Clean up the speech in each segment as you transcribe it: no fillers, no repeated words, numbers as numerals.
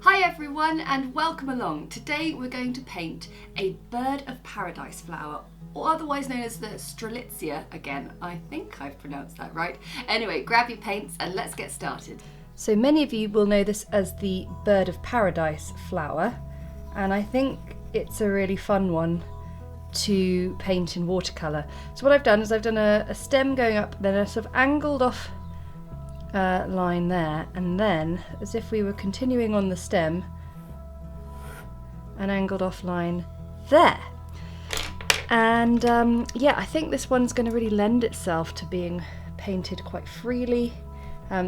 Hi everyone and welcome along. Today we're going to paint a bird of paradise flower, or otherwise known as the Strelitzia. Again, I think I've pronounced that right. Anyway, grab your paints and let's get started. So many of you will know this as the bird of paradise flower, and I think it's a really fun one to paint in watercolour. So what I've done is I've done a stem going up, then a sort of angled off line there, and then as if we were continuing on the stem, an angled off line there. And yeah, I think this one's going to really lend itself to being painted quite freely.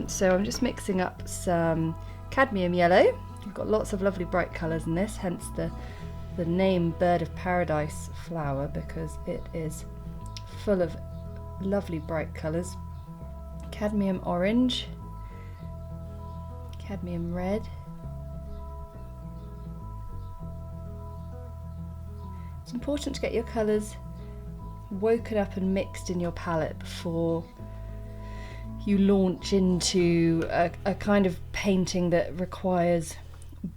So I'm just mixing up some Cadmium Yellow. We've got lots of lovely bright colours in this, hence the name Bird of Paradise flower, because it is full of lovely bright colours. Cadmium Orange, Cadmium Red. It's important to get your colours woken up and mixed in your palette before you launch into a kind of painting that requires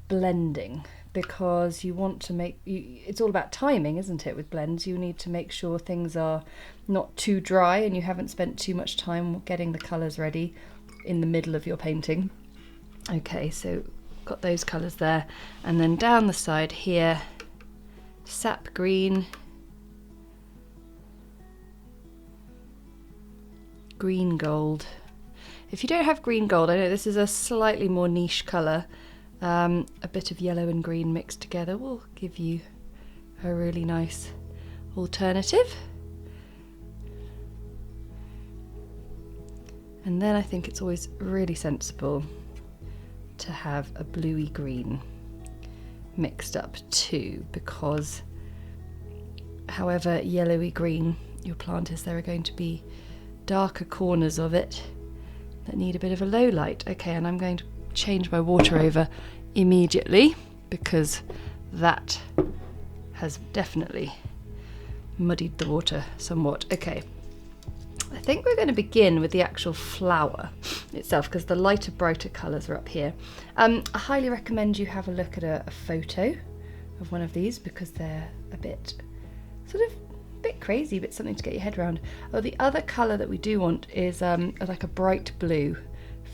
blending, because you want to make, it's all about timing, isn't it? With blends, you need to make sure things are not too dry and you haven't spent too much time getting the colours ready in the middle of your painting. Okay, so got those colours there, and then down the side here, Sap Green, Green Gold. If you don't have green gold, I know this is a slightly more niche colour, a bit of yellow and green mixed together will give you a really nice alternative. And then I think it's always really sensible to have a bluey green mixed up too, because however yellowy green your plant is, there are going to be darker corners of it that need a bit of a low light. Okay, and I'm going to change my water over immediately because that has definitely muddied the water somewhat. Okay, I think we're going to begin with the actual flower itself, because the lighter, brighter colours are up here. I highly recommend you have a look at a photo of one of these, because they're a bit sort of bit crazy, but something to get your head around. Oh, the other colour that we do want is like a bright blue,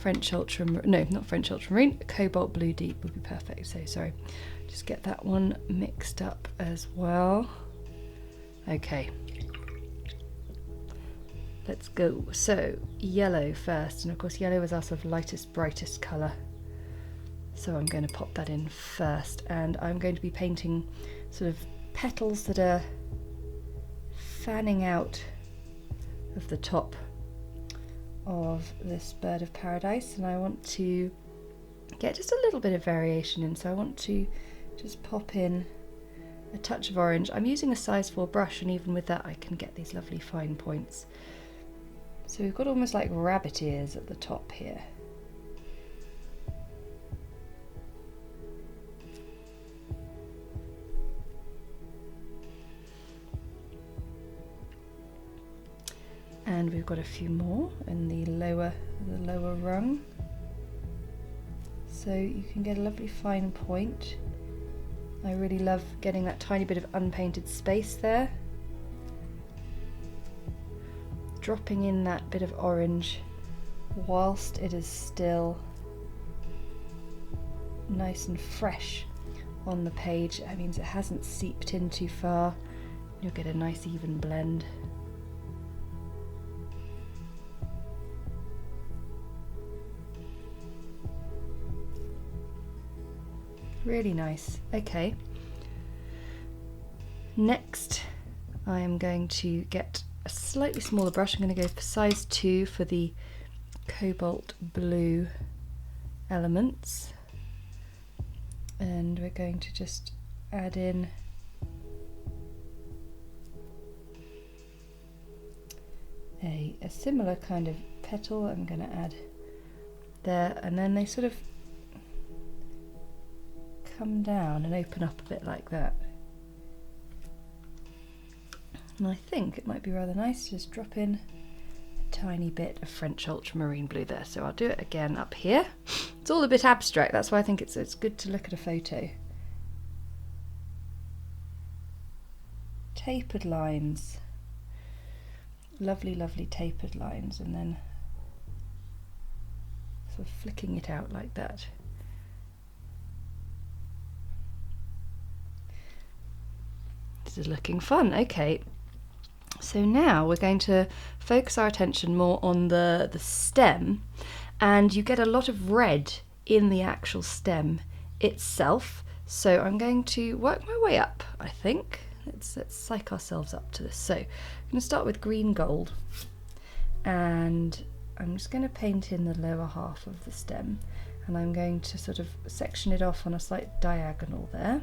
French ultramarine, no, not French ultramarine, Cobalt blue deep would be perfect. So sorry, just get that one mixed up as well. Okay, let's go. So yellow first, and of course yellow is our sort of lightest, brightest colour. So I'm going to pop that in first, and I'm going to be painting sort of petals that are fanning out of the top of this bird of paradise, and I want to get just a little bit of variation in, so I want to just pop in a touch of orange. I'm using a size 4 brush, and even with that I can get these lovely fine points. So we've got almost like rabbit ears at the top here. And we've got a few more in the lower rung, so you can get a lovely fine point. I really love getting that tiny bit of unpainted space there, dropping in that bit of orange whilst it is still nice and fresh on the page. That means it hasn't seeped in too far. You'll get a nice even blend. Really nice. Okay, next I am going to get a slightly smaller brush. I'm going to go for size 2 for the cobalt blue elements, and we're going to just add in a similar kind of petal. I'm going to add there, and then they sort of come down and open up a bit like that. And I think it might be rather nice to just drop in a tiny bit of French ultramarine blue there. So I'll do it again up here. It's all a bit abstract, that's why I think it's good to look at a photo. Tapered lines. Lovely, lovely tapered lines, and then sort of flicking it out like that. This is looking fun. Okay, so now we're going to focus our attention more on the stem, and you get a lot of red in the actual stem itself. So I'm going to work my way up, I think. Let's psych ourselves up to this. So I'm going to start with green gold, and I'm just going to paint in the lower half of the stem, and I'm going to sort of section it off on a slight diagonal there.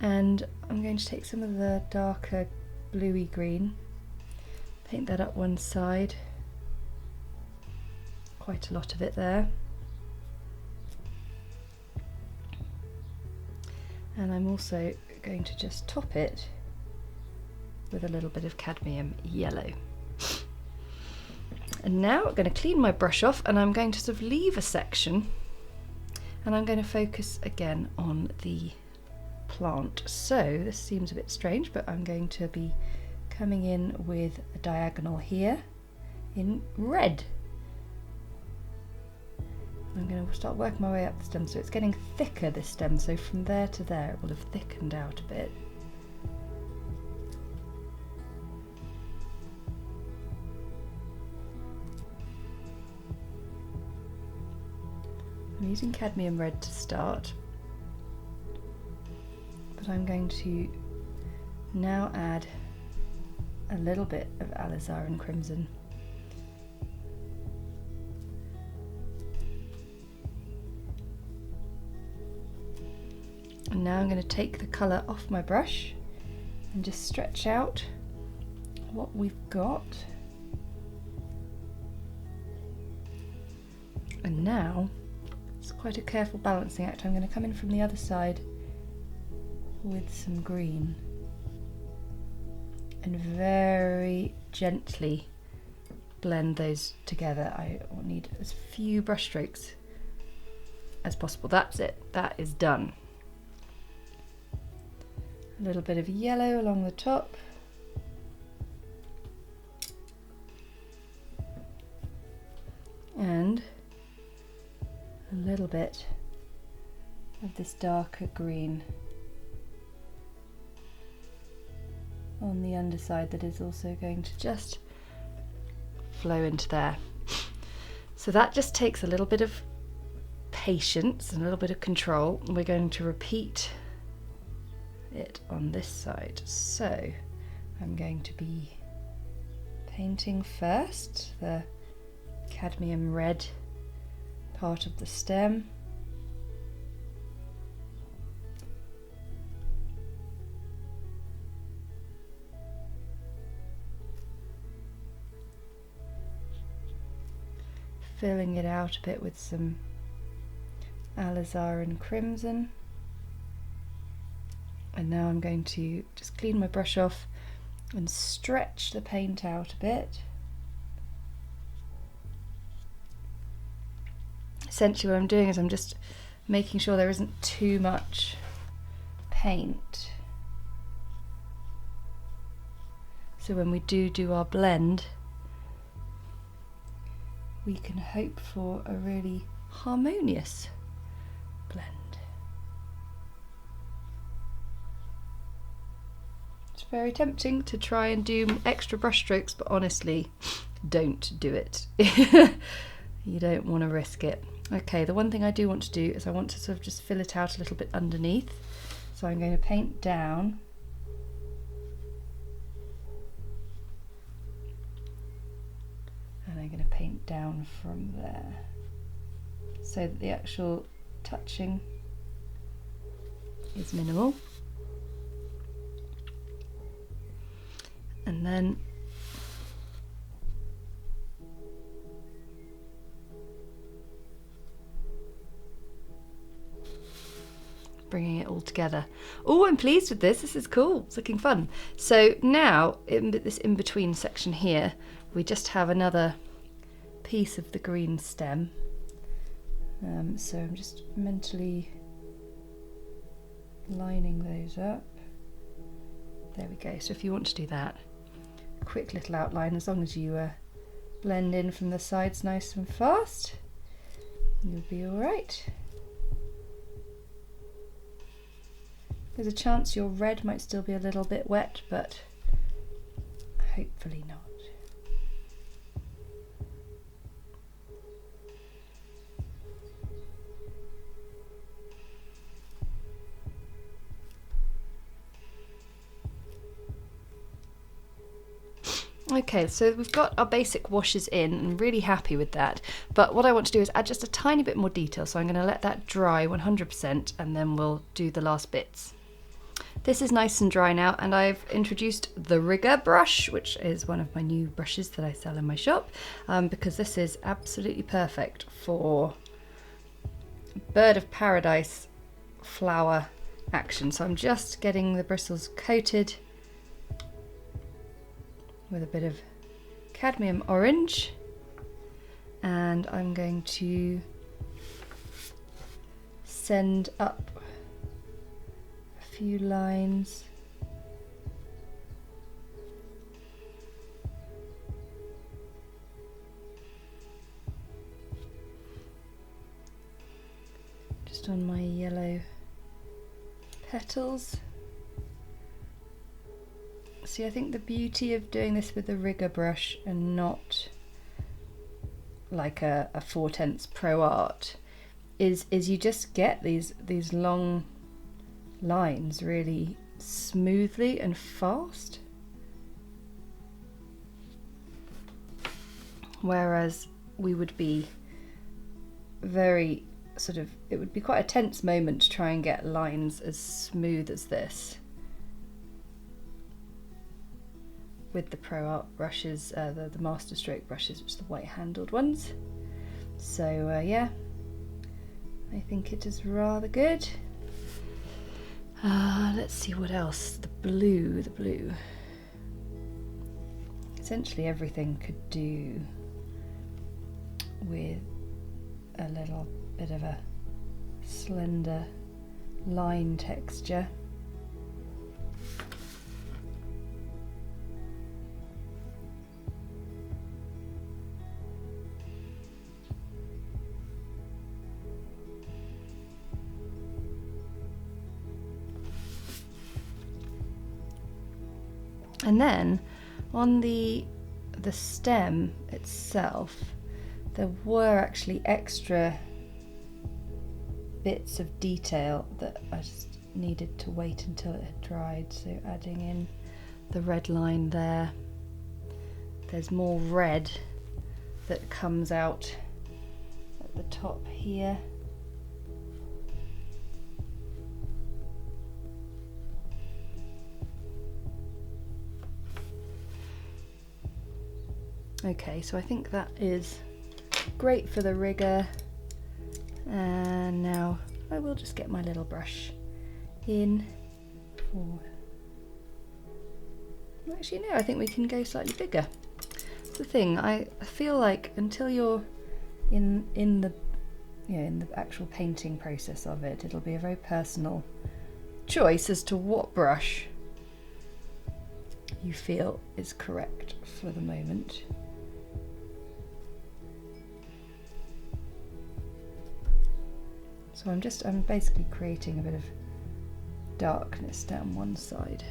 And I'm going to take some of the darker bluey green, paint that up one side, quite a lot of it there. And I'm also going to just top it with a little bit of cadmium yellow. And now I'm going to clean my brush off, and I'm going to sort of leave a section, and I'm going to focus again on the plant. So this seems a bit strange, but I'm going to be coming in with a diagonal here in red. I'm going to start working my way up the stem, so it's getting thicker, this stem, so from there to there it will have thickened out a bit. I'm using cadmium red to start, but I'm going to now add a little bit of Alizarin Crimson. And now I'm going to take the colour off my brush and just stretch out what we've got. And now it's quite a careful balancing act. I'm going to come in from the other side with some green and very gently blend those together. I need as few brush strokes as possible. That's it, that is done. A little bit of yellow along the top. And a little bit of this darker green on the underside that is also going to just flow into there. So that just takes a little bit of patience and a little bit of control. We're going to repeat it on this side. So I'm going to be painting first the cadmium red part of the stem, filling it out a bit with some Alizarin Crimson. And now I'm going to just clean my brush off and stretch the paint out a bit. Essentially what I'm doing is I'm just making sure there isn't too much paint, so when we do our blend we can hope for a really harmonious blend. It's very tempting to try and do extra brush strokes, but honestly, don't do it. You don't want to risk it. Okay, the one thing I do want to do is I want to sort of just fill it out a little bit underneath. So I'm going to paint down. And I'm going to paint down from there, so that the actual touching is minimal. And then bringing it all together. Oh, I'm pleased with this. This is cool. It's looking fun. So now, in this in-between section here, we just have another piece of the green stem. So I'm just mentally lining those up. There we go. So if you want to do that, a quick little outline, as long as you blend in from the sides nice and fast, you'll be all right. There's a chance your red might still be a little bit wet, but hopefully not. Okay, so we've got our basic washes in, and I'm really happy with that. But what I want to do is add just a tiny bit more detail, so I'm going to let that dry 100% and then we'll do the last bits. This is nice and dry now, and I've introduced the Rigger brush, which is one of my new brushes that I sell in my shop, because this is absolutely perfect for bird of paradise flower action. So I'm just getting the bristles coated with a bit of Cadmium Orange, and I'm going to send up a few lines. Just on my yellow petals. See, I think the beauty of doing this with the Rigger brush and not like a 4/10 Pro Art is you just get these long lines really smoothly and fast. Whereas we would be very it would be quite a tense moment to try and get lines as smooth as this with the Pro Art brushes, the master stroke brushes, which are the white handled ones. So yeah, I think it is rather good. Let's see what else. The blue. Essentially everything could do with a little bit of a slender line texture. And then on the stem itself, there were actually extra bits of detail that I just needed to wait until it had dried. So adding in the red line there. There's more red that comes out at the top here. Okay, so I think that is great for the Rigger, and now I will just get my little brush in for... Actually no, I think we can go slightly bigger. That's the thing, I feel like until you're in the actual painting process of it, it'll be a very personal choice as to what brush you feel is correct for the moment. So I'm basically creating a bit of darkness down one side.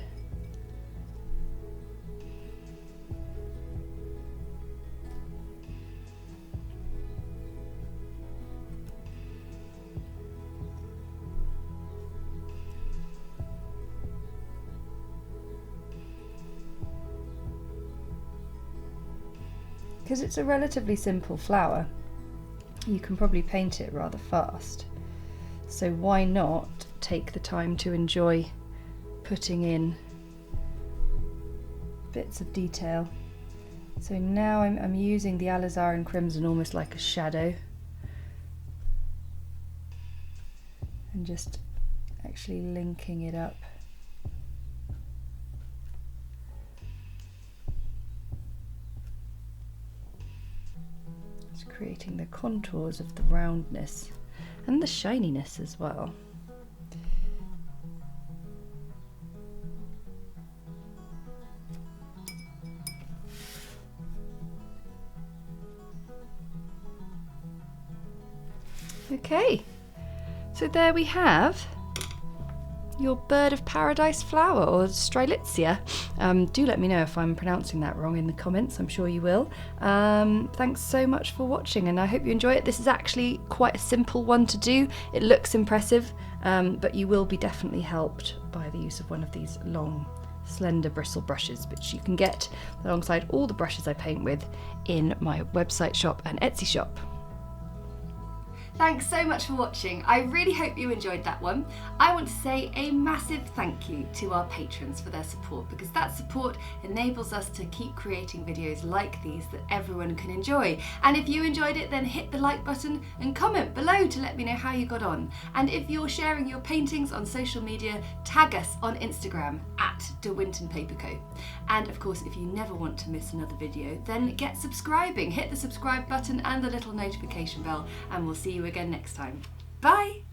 Because it's a relatively simple flower, you can probably paint it rather fast. So why not take the time to enjoy putting in bits of detail. So now I'm using the Alizarin Crimson almost like a shadow, and just actually linking it up. It's creating the contours of the roundness and the shininess as well. Okay, so there we have your bird of paradise flower, or Strelitzia. Do let me know if I'm pronouncing that wrong in the comments, I'm sure you will. Thanks so much for watching, and I hope you enjoy it. This is actually quite a simple one to do. It looks impressive, but you will be definitely helped by the use of one of these long, slender bristle brushes, which you can get alongside all the brushes I paint with in my website shop and Etsy shop. Thanks so much for watching. I really hope you enjoyed that one. I want to say a massive thank you to our patrons for their support, because that support enables us to keep creating videos like these that everyone can enjoy. And if you enjoyed it, then hit the like button and comment below to let me know how you got on. And if you're sharing your paintings on social media, tag us on Instagram at the Winton Paper Co. And of course, if you never want to miss another video, then get subscribing. Hit the subscribe button and the little notification bell, and we'll see you again next time. Bye!